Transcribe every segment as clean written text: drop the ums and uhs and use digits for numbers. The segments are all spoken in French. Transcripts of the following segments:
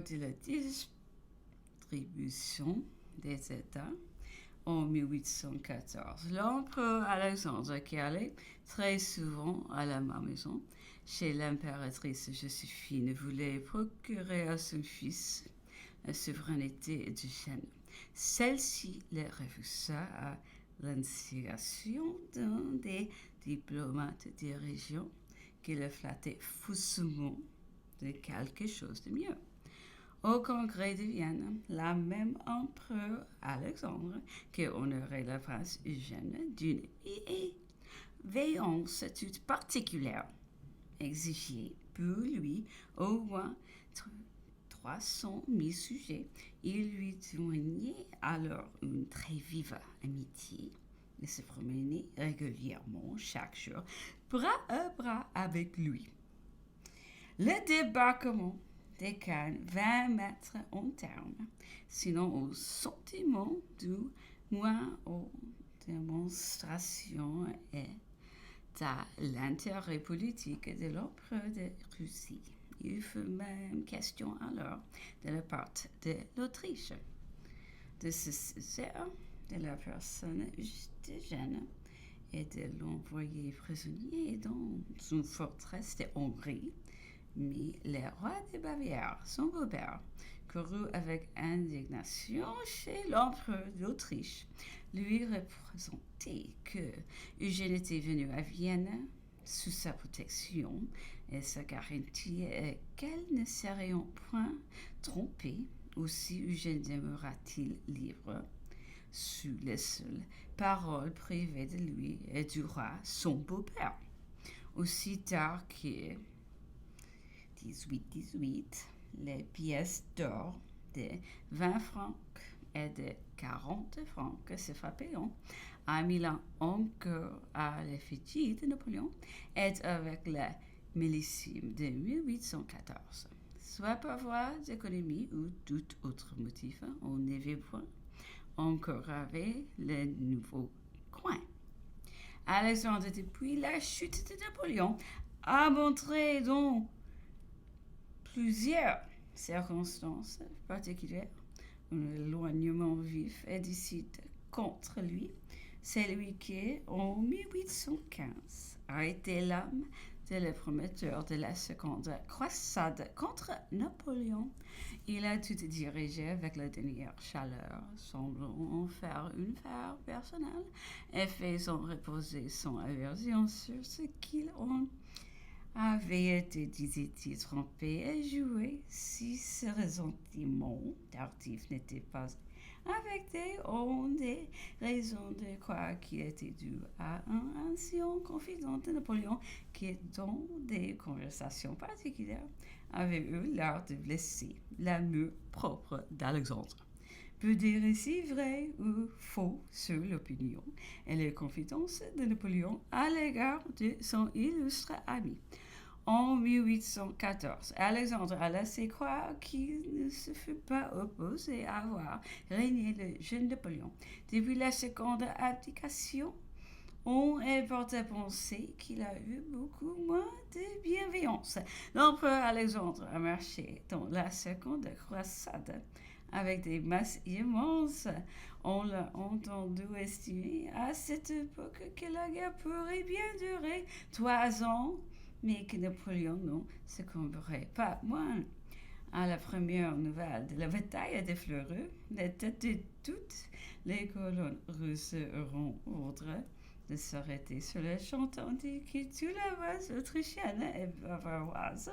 de la distribution des États en 1814. L'empereur Alexandre, qui allait très souvent à la Malmaison chez l'impératrice Joséphine, voulait procurer à son fils la souveraineté de Gênes. Celle-ci le refusa à l'instigation d'un des diplomates des régions qui le flattait faussement de quelque chose de mieux. Au congrès de Vienne, la même empereur Alexandre, qui honorait le prince Eugène d'une bienveillance toute particulière, exigeait pour lui au moins 300 000 sujets. Il lui témoignait alors une très vive amitié de se promener régulièrement chaque jour, bras à bras avec lui. Le débarquement des Cannes 20 mètres en terme, sinon au sentiment du moins aux démonstrations et à l'intérêt politique de l'empereur de Russie. Il fut même question alors de la part de l'Autriche de se saisir de la personne de Gênes et de l'envoyer prisonnier dans une forteresse de Hongrie. Mais le roi de Bavière, son beau-père, courut avec indignation chez l'empereur d'Autriche, lui représentait que Eugène était venu à Vienne sous sa protection et sa garantie qu'elle ne serait point trompée. Aussi Eugène demeura-t-il libre sous les seules paroles privées de lui et du roi, son beau-père. Aussi tard que 1818, les pièces d'or de 20 francs et de 40 francs que se frappaient à Milan encore à l'effigie de Napoléon et avec la millésime de 1814. Soit par voie d'économie ou tout autre motif, on n'avait point encore avec le nouveau coin. Alexandre, depuis la chute de Napoléon, a montré dans plusieurs circonstances particulières un éloignement vif et décide contre lui. C'est lui qui, en 1815, a été l'âme de le prometteur de la seconde croisade contre Napoléon. Il a tout dirigé avec la dernière chaleur, semblant en faire une affaire personnelle et faisant reposer son aversion sur ce qu'il en avait été, disait-il, trompé et joué si ce ressentiment tardif n'était pas avec des raisons de croire qu'il était dû à un ancien confident de Napoléon qui, dans des conversations particulières, avait eu l'air de blesser l'amour propre d'Alexandre. Peut dire ici vrai ou faux sur l'opinion et les confidences de Napoléon à l'égard de son illustre ami. En 1814, Alexandre a laissé croire qu'il ne se fût pas opposé à voir régner le jeune Napoléon. Depuis la seconde abdication, on est porté à penser qu'il a eu beaucoup moins de bienveillance. L'empereur Alexandre a marché dans la seconde croisade avec des masses immenses. On l'a entendu estimer à cette époque que la guerre pourrait bien durer 3 ans, mais que Napoléon ne succomberait pas moins. À la première nouvelle de la bataille de Fleurus, les têtes de toutes les colonnes russes auront ordre de s'arrêter sur le champ, tandis que toute la base autrichienne et bavaroise,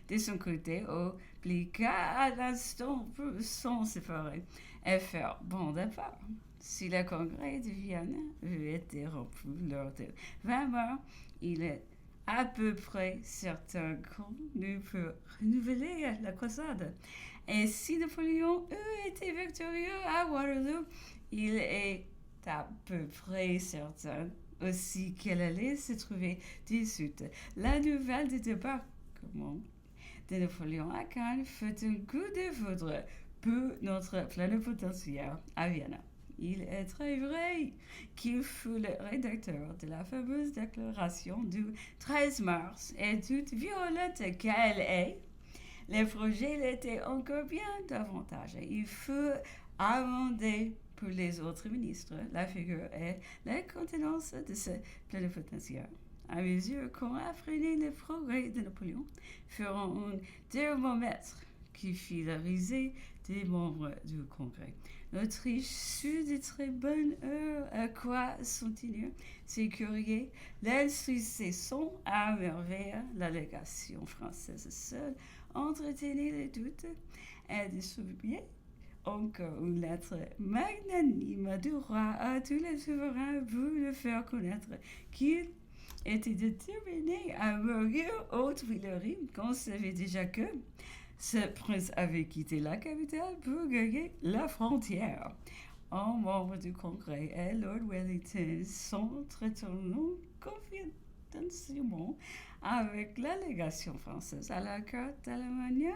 de son côté, obligea à l'instant pour s'en séparer et faire bande à part. Si le congrès de Vienne avait été rompu lors de 20 morts, il est à peu près certain qu'on ne peut renouveler la croisade. Et si Napoléon eût été victorieux à Waterloo, il est à peu près certain aussi qu'elle allait se trouver dissoute. La nouvelle du débarquement de Napoléon à Cannes fut un coup de foudre pour notre plénipotentiaire à Vienne. Il est très vrai qu'il fut le rédacteur de la fameuse déclaration du 13 mars et toute violente qu'elle est, Les projets l'étaient encore bien davantage. Il fut amendé pour les autres ministres, la figure et la contenance de ce plénipotentiaire. À mesure qu'on apprenait les progrès de Napoléon, feront un thermomètre qui fit la risée des membres du Congrès. L'Autriche sut de très bonne heure à quoi s'en tenir ses courriers. L'instruisson à merveille, la légation française seule entretenait les doutes et distribuait encore une lettre magnanime du roi à tous les souverains pour le faire connaître qu'il était déterminé à mourir aux Tuileries. On savait déjà que ce prince avait quitté la capitale pour gagner la frontière. Un membre du Congrès et Lord Wellington s'entretenaient confidentiellement avec la légation française à la cour d'Allemagne.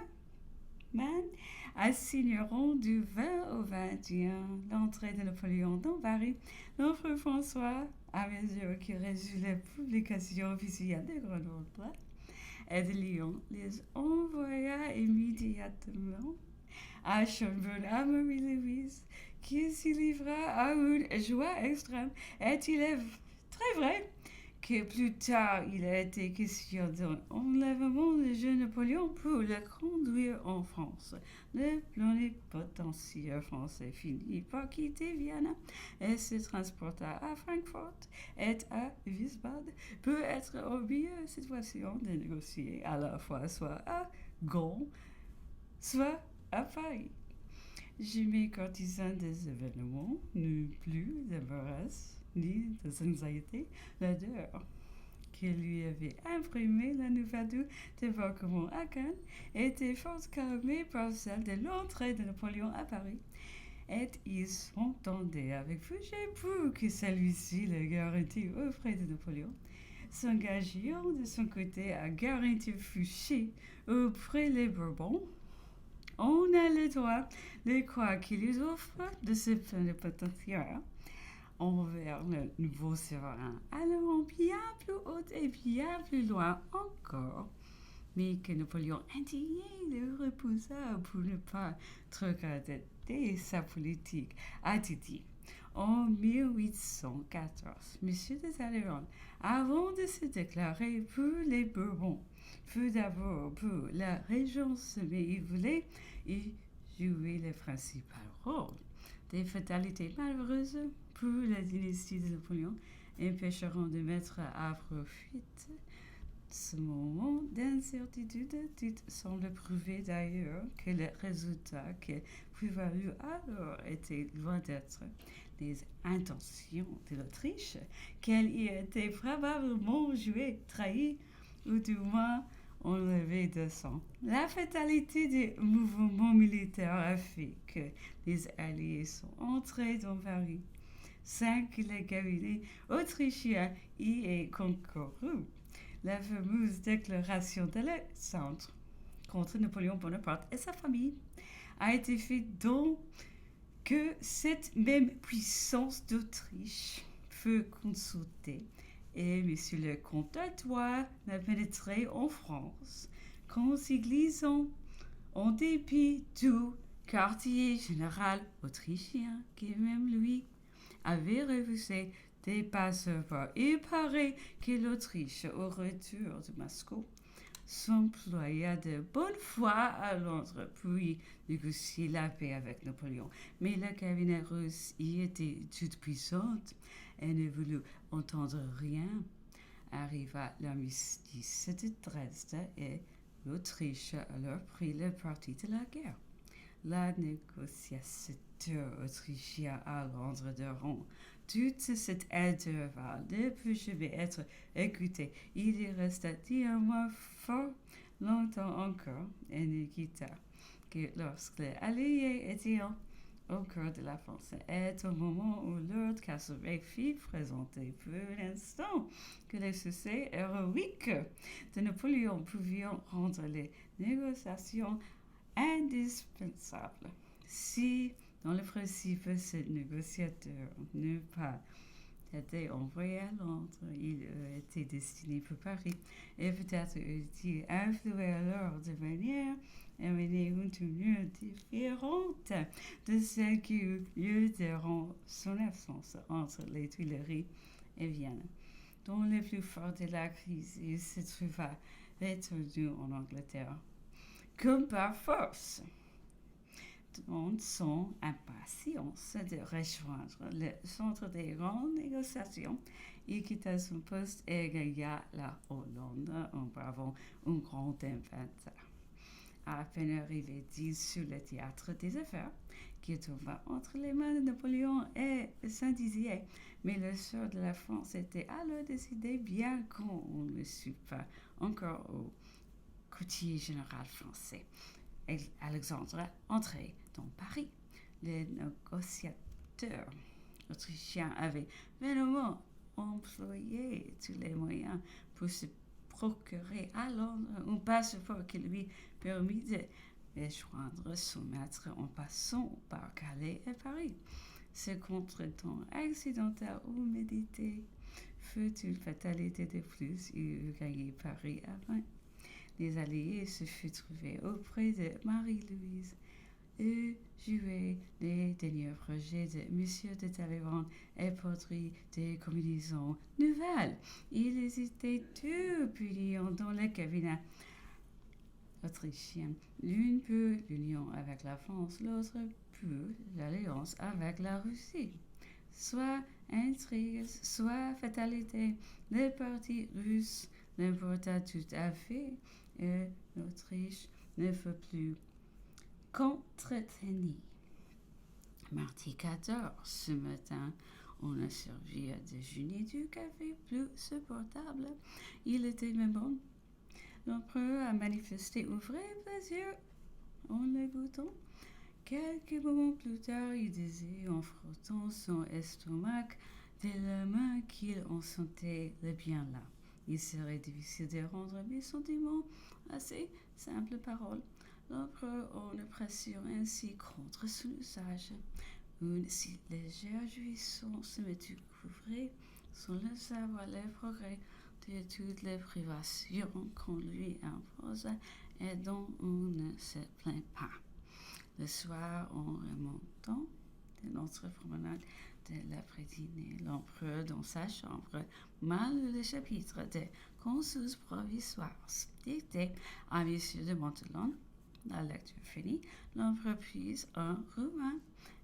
Assigneront du 20 au 21 l'entrée de Napoléon dans Paris. L'empereur François, à mesure qu'il résulte les publications officielles de Grenoble et de Lyon, les envoya immédiatement à Schönbrunn à Marie-Louise, qui s'y livra à une joie extrême. Est-il très vrai que plus tard il a été question d'un enlèvement de jeune Napoléon pour le conduire en France? Le plénipotentiaire français finit par quitter Vienne et se transporta à Francfort et à Wiesbaden pour être en meilleure situation de négocier à la fois soit à Gand, soit à Paris. Jamais courtisan des événements, n'eut plus d'embarras ni d'anxiété. L'odeur qui lui avait imprimé la nouvelle du débarquement à Cannes était fort calmée par celle de l'entrée de Napoléon à Paris. Et il s'entendait avec Fouché pour que celui-ci le garantît auprès de Napoléon, s'engageant de son côté à garantir Fouché auprès des Bourbons. On a le droit de croire qu'il les offre de ce plénipotentiaire envers le nouveau souverain, allant bien plus haut et bien plus loin encore, mais que Napoléon indigné le repoussa pour ne pas trop regretter sa politique. A-t-il dit en 1814, M. de Talleyrand, avant de se déclarer pour les Bourbons, fut d'abord pour la régence, mais il voulait y jouer le principal rôle. Des fatalités malheureuses pour la dynastie de Napoléon empêcheront de mettre à profit ce moment d'incertitude. Tout semble prouver d'ailleurs que le résultat qui prévalut alors était loin d'être les intentions de l'Autriche, qu'elle y était probablement jouée, trahie, ou du moins enlevée de sang. La fatalité des mouvements militaires a fait que les Alliés sont entrés dans Paris sans que le cabinet autrichien y ait concouru. La fameuse déclaration d'Alexandre contre Napoléon Bonaparte et sa famille a été faite donc que cette même puissance d'Autriche fut consultée et M. le comte d'Artois n'a pénétré en France qu'en s'églissant en dépit du quartier général autrichien qui même lui avait refusé des passeports. Il paraît que l'Autriche, au retour de Moscou, s'employa de bonne foi à Londres pour y négocier la paix avec Napoléon. Mais le cabinet russe y était toute puissante et ne voulut entendre rien. Arriva l'armistice de Dresde et l'Autriche alors prit le parti de la guerre. La négociateur autrichien à Londres durant toute cette intervalle ne put jamais être écouté. Il y resta 10 mois fort longtemps encore et ne quitta que lorsque les Alliés étaient au cœur de la France. Et au moment où Lord Castlereagh fit présenter pour l'instant que les succès héroïques de Napoléon pouvaient rendre les négociations indispensables. Si, dans le principe, ce négociateur n'eût pas été envoyé à Londres, il était destiné pour Paris, et peut-être eût-il influé alors de manière avait une tenue différente de celle qui eut lieu durant son absence entre les Tuileries et Vienne. Dans le plus fort de la crise, il se trouva retourné en Angleterre, comme par force. Dans son impatience de rejoindre le centre des grandes négociations, il quitta son poste et gagna la Hollande en bravant un grand inventeur. À peine arrivé sur le théâtre des affaires, qui tomba entre les mains de Napoléon et Saint-Dizier. Mais le sort de la France était alors décidé, bien qu'on ne sût pas encore au quartier général français. Alexandre entrait dans Paris. Les négociateurs autrichiens avaient vainement employé tous les moyens pour se procurer à Londres un passeport qui lui permit de rejoindre son maître en passant par Calais et Paris. Ce contretemps accidentel ou médité fut une fatalité de plus. Il eut gagné Paris avant. Les Alliés se furent trouvés auprès de Marie-Louise, eut joué les derniers projets de M. de Talleyrand et porté des combinaisons nouvelles. Ils étaient tous brillants dans le cabinet autrichien. L'une pour l'union avec la France, l'autre pour l'alliance avec la Russie. Soit intrigue, soit fatalité, le parti russe l'emporta tout à fait et l'Autriche ne fut plus qu'entretenue. Mardi 14, ce matin, on a servi à déjeuner du café plus supportable. Il était même bon. L'empereur a manifesté un vrai plaisir en le goûtant. Quelques moments plus tard, il disait en frottant son estomac de la main qu'il en sentait le bien là. Il serait difficile de rendre mes sentiments à ces simples paroles. L'empereur en appréciant ainsi contre son usage. Une si légère jouissance me découvrait sans le savoir les progrès de toutes les privations qu'on lui impose et dont on ne se plaint pas. Le soir, en remontant de notre promenade de l'après-dîner, l'empereur dans sa chambre mal le chapitre des consus provisoires dicté à M. de Montelon. La lecture finie, l'empereur prit un roumain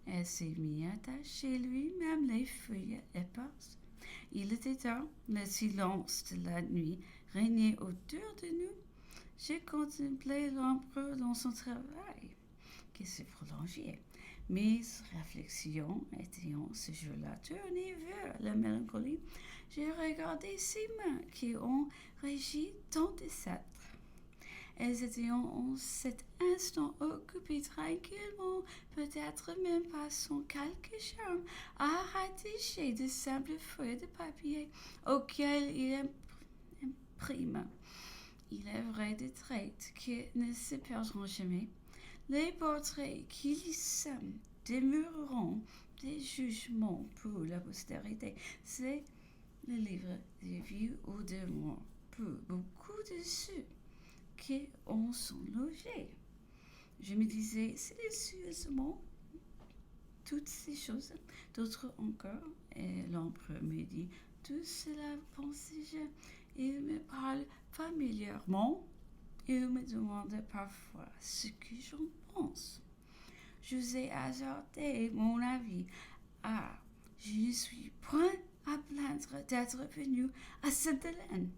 et s'est mis à tâcher lui-même les feuilles éparses. Il était tard, le silence de la nuit régnait autour de nous. J'ai contemplé l'empereur dans son travail, qui se prolongeait. Mes réflexions étaient ce jour-là tournées vers la mélancolie. J'ai regardé ces mains qui ont régi tant de sceptres. Elles étaient en cet instant occupées tranquillement, peut-être même pas sans quelque charme, à rattacher de simples feuilles de papier auxquelles il imprime. Il est vrai des traits qui ne se perdront jamais. Les portraits qui y sont demeureront des jugements pour la postérité. C'est le livre de vie ou de mort pour beaucoup de ceux qui en sont logés. Je me disais silencieusement toutes ces choses, d'autres encore, et l'empereur me dit tout cela pensais-je. Il me parle familièrement. Il me demande parfois ce que j'en pense. Je vous ai hasardé mon avis. Ah, je ne suis point à plaindre d'être venu à Sainte-Hélène.